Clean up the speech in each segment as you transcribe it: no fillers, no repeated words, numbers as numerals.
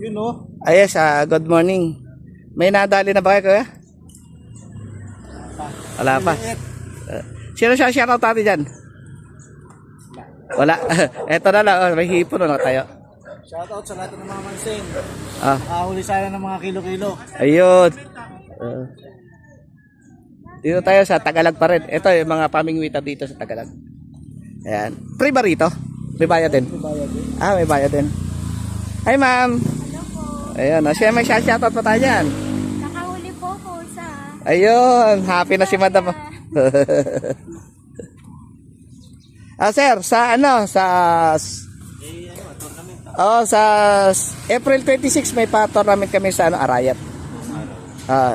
Yun o. Ayos, good morning. May nadali na ba kayo, kuya? Wala pa. Sino siya shoutout natin dyan? Wala. Eto na lang, may hipon na tayo. Shoutout sa lahat ng mga mansin. Ah, Nakahuli sana ng mga kilo-kilo. ayun. Dito tayo sa Tagalog pa rin. Ito yung mga pamingwita dito sa Tagalog. Ayan. Free ba rito? May bayad din? Ah, may bayad din. Hi, ma'am. Ayun. Siya may shoutout pa tayo dyan. Nakahuli po po sa... Ayun. Happy na si madam. Sir, sa ano? Sa... sa April 26 may pa-tournament kami sa ano, Arayat.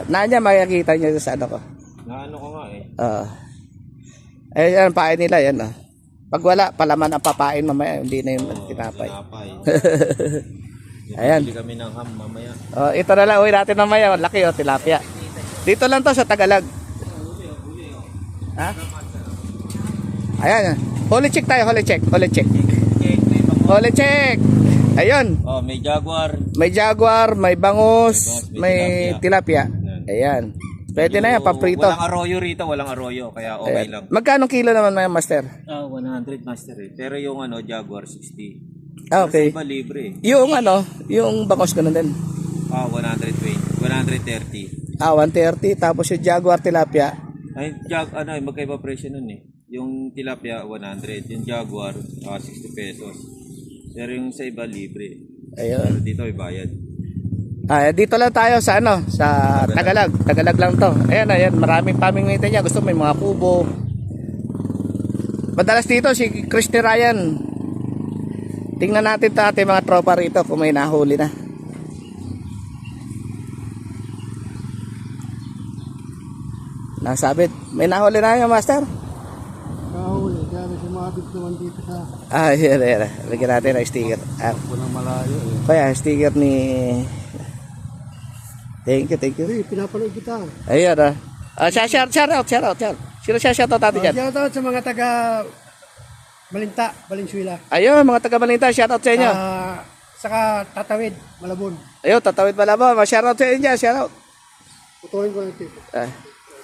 Nanya makikita niyo sa ano ko. Naano ko nga eh. Ayan, pain nila yan. Pag wala, palaman ang papain mamaya, hindi na yung tinapay. Ayan. Hindi kami ng ham mamaya. Ito na lang, uwi natin mamaya. Laki tilapia. Dito lang to sa Tagalog. Ha? Ayan. Holy check tayo, holy check. Holy check. Holy check. Ayun. Oh, may jaguar. May jaguar, may bangus, may tilapia. Ayan. Pwede na yan, paprito. Walang arroyo rito, walang arroyo. Kaya okay lang. Magkano kilo naman may master? 100 master eh. Pero yung ano, jaguar 60. Okay. Iba libre. Yung ano, yung bangus ganun din. 120. 130. 130. Tapos yung jaguar tilapia. Ay, magkaiba presyo nun eh. Yung tilapia 100, yung jaguar 60 pesos. Pero yung sa iba libre. Ayun. Pero dito ay bayad. Dito lang tayo sa ano, sa Tagalog. Tagalog lang to. Ayan, maraming pamingwita niya. Gusto may mga kubo. Madalas dito si Christy Ryan. Tingnan natin ating mga tropa rito kung may nahuli na. Nasabit. May nahuli na yung master? Kahuli, kaya may sumabit naman dito sa Yan. Lagyan natin ang sticker. punang malayo eh. Kaya sticker ni... Thank you. Hey, pinapanood kita. Ayun shout out. Sino shout out natin dyan? Shoutout sa mga taga Malinta, Valenzuela. Ayun, mga taga-Malinta, shout out sa inyo. Saka Tatawid, Malabon. Ayun, Tatawid Malabon, shout out sa inyo dyan, shout out. Putuhin ko natin.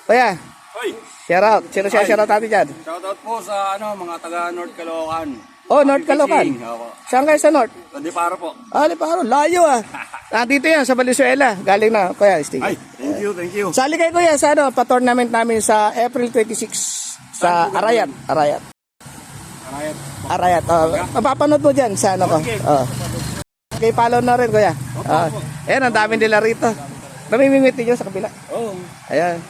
Kuya, Hoy, shout out. Sino shout out natin dyan? shoutout po sa mga taga North Caloocan. Oh, North Caloocan. Opo. Saan kayo sa North? Hindi para po. Liparo, layo Dito yan, sa Valenzuela. Galing na, kuya, sticker. Ay, thank you. Sali kayo kuya sa pa-tournament namin sa April 26 sa Arayat. Mapapanood mo dyan sa ano ko. Okay, follow na rin kuya. Ayan, ang dami nila rito. Namimingwit niyo sa kabila. Oo. Ayan.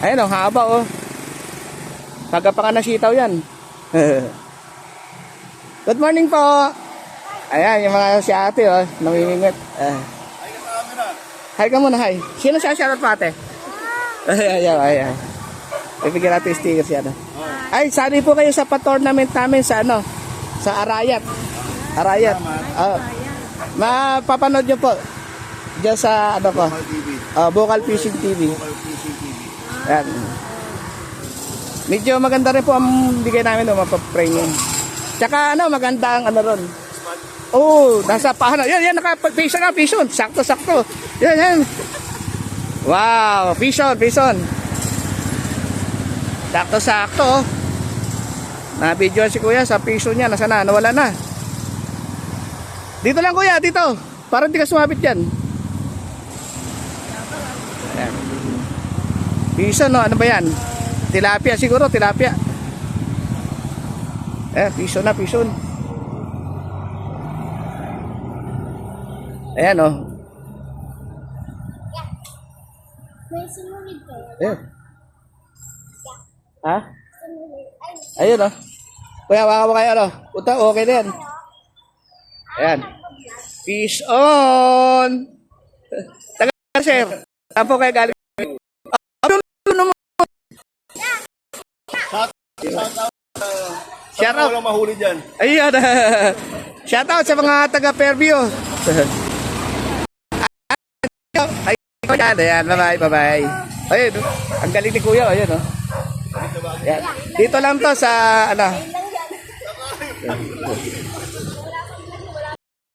Ayan ang haba Tagapangan na sitaw yan. Good morning po. Ayan, yung mga si ate namimingwit. Hi ka muna, hi. Sino siya shoutout pa ate? Ayan. Ibigyan natin sticker siya. Ay, sali po kayo sa pa-tournament namin sa ano? Sa Arayat. Mapapanood nyo po. Diyan sa ano ko? Vocal Fishing TV. Ayan. Medyo maganda rin po ang bigay namin mapa-premium. Tsaka maganda ang ron. Nasa pahan. Yan, naka-pison na, pison. Sakto. Yan. Wow, pison. Sakto. Na-video si kuya sa piso niya. Nasaan na? Nawala na. Dito lang kuya, dito. Parang di ka sumabit dyan. Ayan. Pison, ano ba yan? Tilapia siguro, tilapia. Pison. Ayan May sinulid ko. Ayan. Ha? Ayun Kuya, baka ba kayo Puta, okay na yan. Ayan. Fish on! Taga sir. Tapo kayo galing. Shout out. Walang mahuli dyan. Ayun. Shout out sa mga taga Fairview. Ayan, bye-bye. Ayun, ang galing ni kuya, ayun Ayan. Dito lang to sa Okay.